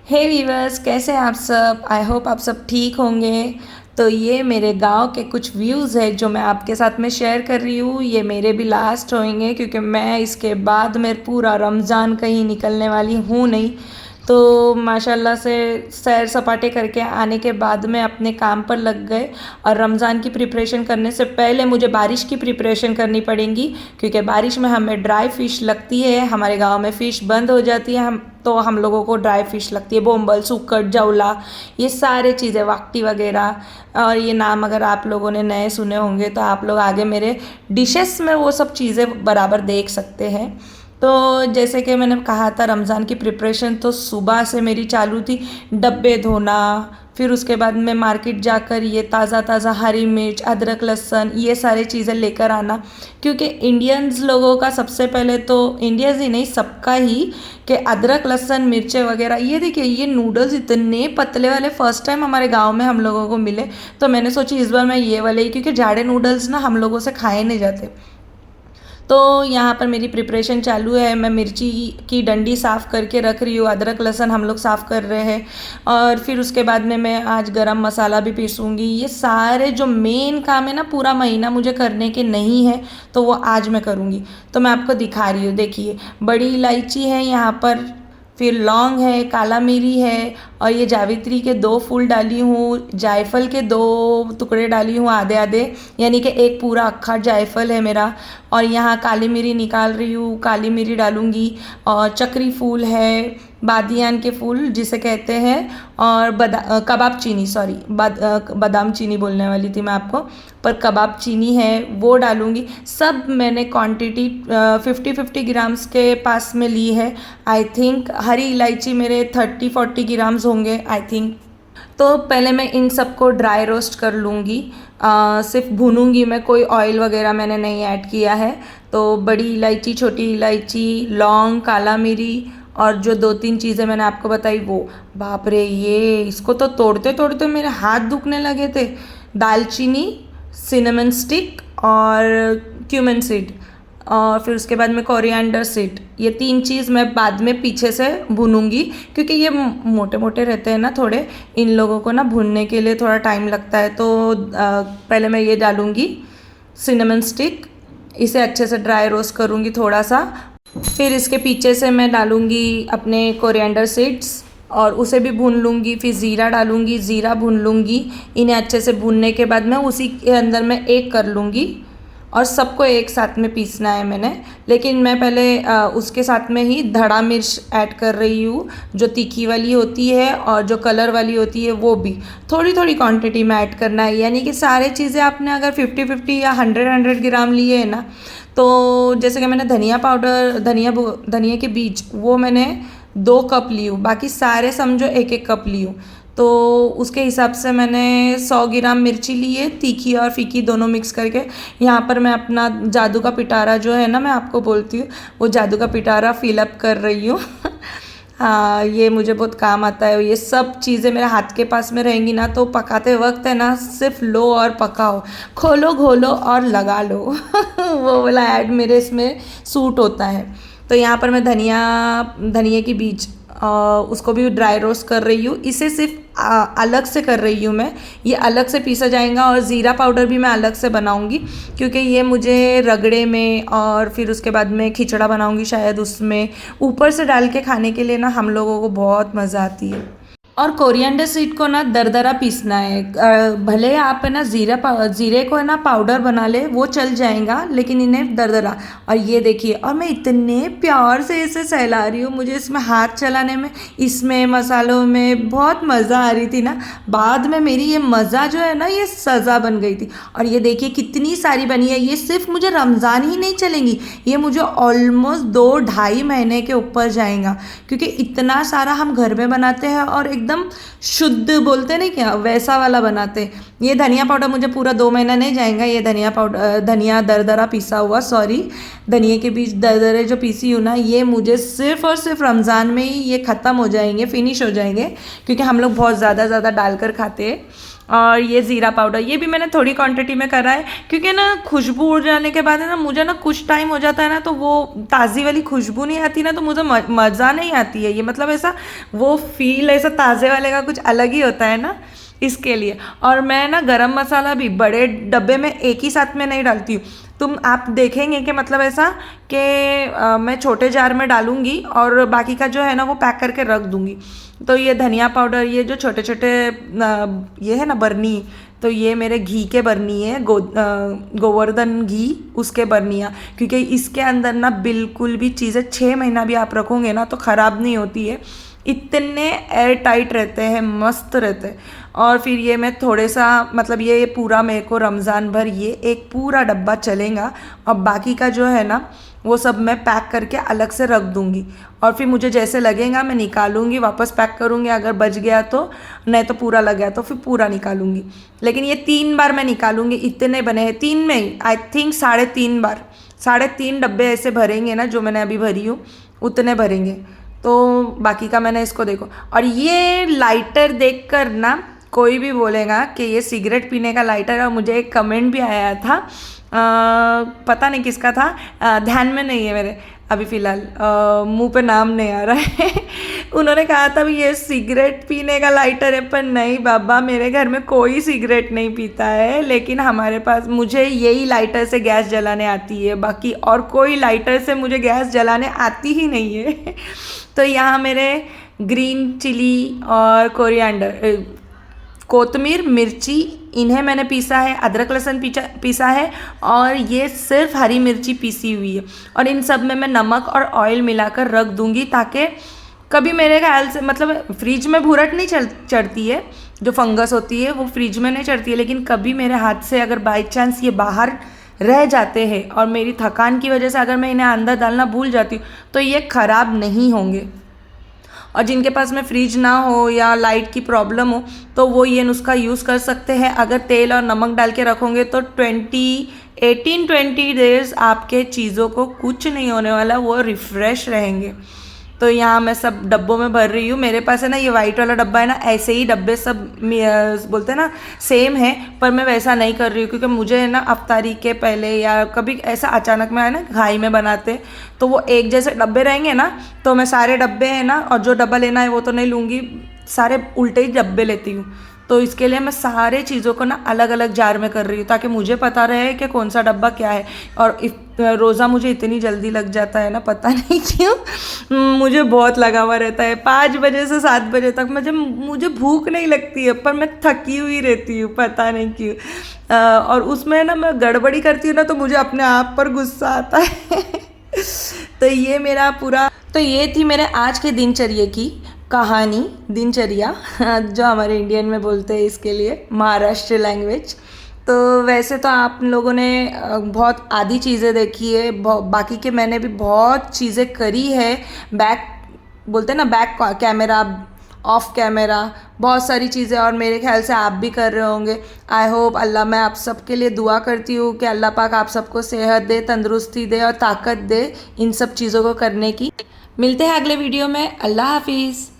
हे viewers, कैसे हैं आप सब। आई होप आप सब ठीक होंगे। तो ये मेरे गांव के कुछ व्यूज़ है जो मैं आपके साथ में शेयर कर रही हूँ। ये मेरे भी लास्ट होंगे क्योंकि मैं इसके बाद में पूरा रमज़ान कहीं निकलने वाली हूँ नहीं। तो माशाल्लाह से सैर सपाटे करके आने के बाद में अपने काम पर लग गए। और रमज़ान की प्रिपरेशन करने से पहले मुझे बारिश की प्रिपरेशन करनी पड़ेगी क्योंकि बारिश में हमें ड्राई फ़िश लगती है। हमारे गांव में फ़िश बंद हो जाती है, हम लोगों को ड्राई फ़िश लगती है। बोम्बल, सुक्कट, जौला, ये सारे चीज़ें, वाकटी वगैरह। और ये नाम अगर आप लोगों ने नए सुने होंगे तो आप लोग आगे मेरे डिशेस में वो सब चीज़ें बराबर देख सकते हैं। तो जैसे कि मैंने कहा था, रमज़ान की प्रिपरेशन तो सुबह से मेरी चालू थी। डब्बे धोना, फिर उसके बाद में मार्केट जाकर ये ताज़ा ताज़ा हरी मिर्च, अदरक, लहसुन, ये सारी चीज़ें लेकर आना। क्योंकि इंडियंस लोगों का सबसे पहले तो, इंडियंस ही नहीं सबका ही, कि अदरक, लहसुन, मिर्चें वगैरह। ये देखिए, ये नूडल्स इतने पतले वाले फर्स्ट टाइम हमारे गांव में हम लोगों को मिले। तो मैंने सोची इस बार मैं ये वाले ही, क्योंकि जाड़े नूडल्स ना हम लोगों से खाए नहीं जाते। तो यहाँ पर मेरी प्रिपरेशन चालू है। मैं मिर्ची की डंडी साफ़ करके रख रही हूँ, अदरक लहसुन हम लोग साफ़ कर रहे हैं। और फिर उसके बाद में मैं आज गरम मसाला भी पीसूँगी। ये सारे जो मेन काम है ना, पूरा महीना मुझे करने के नहीं है, तो वो आज मैं करूँगी। तो मैं आपको दिखा रही हूँ, देखिए बड़ी इलायची है यहाँ पर, फिर लौंग है, काला मिरी है, और ये जावित्री के 2 फूल डाली हूँ, जायफल के 2 टुकड़े डाली हूँ, आधे आधे, यानी कि एक पूरा अक्खा जायफल है मेरा। और यहाँ काली मिरी निकाल रही हूँ, काली मिरी डालूँगी। और चक्री फूल है, बादियान के फूल जिसे कहते हैं, और कबाब चीनी, सॉरी, बादाम चीनी बोलने वाली थी मैं आपको, पर कबाब चीनी है वो डालूँगी। सब मैंने क्वांटिटी 50-50 ग्राम्स के पास में ली है। आई थिंक हरी इलायची मेरे 30-40 ग्राम्स होंगे आई थिंक। तो पहले मैं इन सबको ड्राई रोस्ट कर लूँगी। सिर्फ भूनूंगी मैं, कोई ऑयल वगैरह मैंने नहीं ऐड किया है। तो बड़ी इलायची, छोटी इलायची, लौंग, काला मिरी, और जो 2-3 चीज़ें मैंने आपको बताई वो, बाप रे, ये इसको तो तोड़ते तोड़ते मेरे हाथ दुखने लगे थे। दालचीनी, सिनेमन स्टिक और क्यूमिन सीड, और फिर उसके बाद में कोरिएंडर सीड, ये 3 चीज़ मैं बाद में पीछे से भूनूंगी क्योंकि ये मोटे मोटे रहते हैं ना थोड़े, इन लोगों को ना भूनने के लिए थोड़ा टाइम लगता है। तो पहले मैं ये डालूंगी सिनेमन स्टिक, इसे अच्छे से ड्राई रोस्ट करूंगी थोड़ा सा। फिर इसके पीछे से मैं डालूंगी अपने कोरिएंडर सीड्स और उसे भी भून लूँगी। फिर ज़ीरा डालूँगी, ज़ीरा भून लूँगी। इन्हें अच्छे से भूनने के बाद मैं उसी के अंदर मैं एक कर लूँगी, और सबको एक साथ में पीसना है मैंने। लेकिन मैं पहले उसके साथ में ही धड़ा मिर्च ऐड कर रही हूँ, जो तीखी वाली होती है, और जो कलर वाली होती है वो भी थोड़ी थोड़ी क्वांटिटी में ऐड करना है। यानी कि सारे चीज़ें आपने अगर 50-50 या 100 ग्राम लिए है ना, तो जैसे कि मैंने धनिया पाउडर, धनिया के बीज वो मैंने 2 कप ली हूँ, बाकी सारे समझो 1-1 कप ली हूँ। तो उसके हिसाब से मैंने 100 ग्राम मिर्ची ली है, तीखी और फीकी दोनों मिक्स करके। यहाँ पर मैं अपना जादू का पिटारा जो है ना, मैं आपको बोलती हूँ, वो जादू का पिटारा फिलअप कर रही हूँ। हाँ, ये मुझे बहुत काम आता है। ये सब चीज़ें मेरे हाथ के पास में रहेंगी ना, तो पकाते वक्त है ना, सिर्फ लो और पकाओ, खोलो घोलो और लगा लो। वो वाला ऐड मेरे इसमें सूट होता है। तो यहाँ पर मैं धनिया की बीज, उसको भी ड्राई रोस्ट कर रही हूँ। इसे सिर्फ अलग से कर रही हूँ मैं, ये अलग से पीसा जाएगा। और ज़ीरा पाउडर भी मैं अलग से बनाऊँगी क्योंकि ये मुझे रगड़े में, और फिर उसके बाद में खिचड़ा बनाऊँगी शायद, उसमें ऊपर से डाल के खाने के लिए ना हम लोगों को बहुत मज़ा आती है। और कोरिएंडर सीड को ना दरदरा पीसना है। भले आप है ना ज़ीरे को है ना पाउडर बना ले, वो चल जाएगा, लेकिन इन्हें दरदरा। और ये देखिए, और मैं इतने प्यार से इसे सहला रही हूँ, मुझे इसमें हाथ चलाने में, इसमें मसालों में बहुत मज़ा आ रही थी ना। बाद में मेरी ये मज़ा जो है ना, ये सज़ा बन गई थी। और ये देखिए कितनी सारी बनी है। ये सिर्फ मुझे रमज़ान ही नहीं चलेंगी, ये मुझे ऑलमोस्ट 2-2.5 महीने के ऊपर जाएगा, क्योंकि इतना सारा हम घर में बनाते हैं और एकदम शुद्ध बोलते नहीं क्या, वैसा वाला बनाते। ये धनिया पाउडर मुझे पूरा 2 महीना नहीं जाएगा। ये धनिया दरदरा पीसा हुआ, सॉरी, धनिया के बीज दरदरे जो पीसी हूँ ना, ये मुझे सिर्फ और सिर्फ रमज़ान में ही ये ख़त्म हो जाएंगे, फिनिश हो जाएंगे, क्योंकि हम लोग बहुत ज़्यादा डालकर खाते हैं। और ये ज़ीरा पाउडर, ये भी मैंने थोड़ी क्वांटिटी में करा है क्योंकि ना खुशबू उड़ जाने के बाद है ना, मुझे ना कुछ टाइम हो जाता है ना तो वो ताज़ी वाली खुशबू नहीं आती ना, तो मुझे मज़ा नहीं आती है ये, मतलब ऐसा वो फील ऐसा ताज़े वाले का कुछ अलग ही होता है ना, इसके लिए। और मैं ना गरम मसाला भी बड़े डब्बे में एक ही साथ में नहीं डालती हूँ। आप देखेंगे कि मतलब ऐसा कि मैं छोटे जार में डालूंगी और बाकी का जो है ना वो पैक करके रख दूंगी। तो ये धनिया पाउडर, ये जो छोटे छोटे ये है ना बर्नी, तो ये मेरे घी के बर्नी है, गोवर्धन घी, उसके बर्नियाँ, क्योंकि इसके अंदर ना बिल्कुल भी चीज़ें 6 महीना भी आप रखोगे ना तो ख़राब नहीं होती है, इतने एयर टाइट रहते हैं, मस्त रहते हैं। और फिर ये मैं थोड़े सा मतलब ये पूरा मेरे को रमज़ान भर ये एक पूरा डब्बा चलेगा, और बाकी का जो है ना वो सब मैं पैक करके अलग से रख दूँगी, और फिर मुझे जैसे लगेगा मैं निकालूंगी, वापस पैक करूँगी, अगर बच गया तो, नहीं तो पूरा लग गया तो फिर पूरा निकालूंगी। लेकिन ये 3 बार मैं निकालूंगी, इतने बने हैं 3 में, आई थिंक 3.5 बार, 3.5 डब्बे ऐसे भरेंगे ना, जो मैंने अभी भरी हूँ उतने भरेंगे। तो बाकी का मैंने इसको देखो, और ये लाइटर देख कर ना कोई भी बोलेगा कि ये सिगरेट पीने का लाइटर है। और मुझे एक कमेंट भी आया था, पता नहीं किसका था, ध्यान में नहीं है मेरे अभी फ़िलहाल, मुंह पे नाम नहीं आ रहा है उन्होंने कहा था भी ये सिगरेट पीने का लाइटर है, पर नहीं बाबा, मेरे घर में कोई सिगरेट नहीं पीता है, लेकिन हमारे पास, मुझे यही लाइटर से गैस जलाने आती है, बाकी और कोई लाइटर से मुझे गैस जलाने आती ही नहीं है तो यहाँ मेरे ग्रीन चिली और कोरिएंडर, कोतमीर, मिर्ची, इन्हें मैंने पीसा है, अदरक लहसुन पीसा है, और ये सिर्फ हरी मिर्ची पीसी हुई है। और इन सब में मैं नमक और ऑयल मिलाकर रख दूंगी, ताकि कभी मेरे ख्याल से, मतलब फ्रिज में भूरट नहीं चढ़ती है, जो फंगस होती है वो फ्रिज में नहीं चढ़ती है, लेकिन कभी मेरे हाथ से अगर बाई चांस ये बाहर रह जाते हैं और मेरी थकान की वजह से अगर मैं इन्हें अंदर डालना भूल जाती हूँ तो ये ख़राब नहीं होंगे। और जिनके पास में फ्रिज ना हो या लाइट की प्रॉब्लम हो तो वो ये नुस्खा यूज़ कर सकते हैं। अगर तेल और नमक डाल के रखोगे तो 18-20 डेज़ आपके चीज़ों को कुछ नहीं होने वाला, वो रिफ़्रेश रहेंगे। तो यहाँ मैं सब डब्बों में भर रही हूँ। मेरे पास है ना ये वाइट वाला डब्बा है ना, ऐसे ही डब्बे सब बोलते हैं ना सेम है, पर मैं वैसा नहीं कर रही हूँ क्योंकि मुझे है ना अफ्तारी के पहले या कभी ऐसा अचानक में है ना घाई में बनाते तो वो एक जैसे डब्बे रहेंगे ना, तो मैं सारे डब्बे हैं ना, और जो डब्बा लेना है वो तो नहीं लूँगी, सारे उल्टे ही डब्बे लेती हूँ। तो इसके लिए मैं सारे चीज़ों को ना अलग अलग जार में कर रही हूँ, ताकि मुझे पता रहे कि कौन सा डब्बा क्या है। और रोज़ा मुझे इतनी जल्दी लग जाता है ना, पता नहीं क्यों, मुझे बहुत लगा हुआ रहता है 5 बजे से 7 बजे तक, मुझे भूख नहीं लगती है, पर मैं थकी हुई रहती हूँ, पता नहीं क्यों। और उसमें ना मैं गड़बड़ी करती हूँ ना, तो मुझे अपने आप पर गुस्सा आता है तो ये मेरा पूरा, तो ये थी मेरे आज के दिनचर्या की कहानी, दिनचर्या जो हमारे इंडियन में बोलते हैं, इसके लिए महाराष्ट्र लैंग्वेज। तो वैसे तो आप लोगों ने बहुत आधी चीज़ें देखी है, बाकी के मैंने भी बहुत चीज़ें करी है, बैक बोलते हैं ना, बैक कैमरा, ऑफ कैमरा, बहुत सारी चीज़ें, और मेरे ख्याल से आप भी कर रहे होंगे। आई होप, अल्लाह, मैं आप सबके लिए दुआ करती हूँ कि अल्लाह पाक आप सबको सेहत दे, तंदुरुस्ती दे और ताकत दे इन सब चीज़ों को करने की। मिलते हैं अगले वीडियो में। अल्लाह हाफिज़।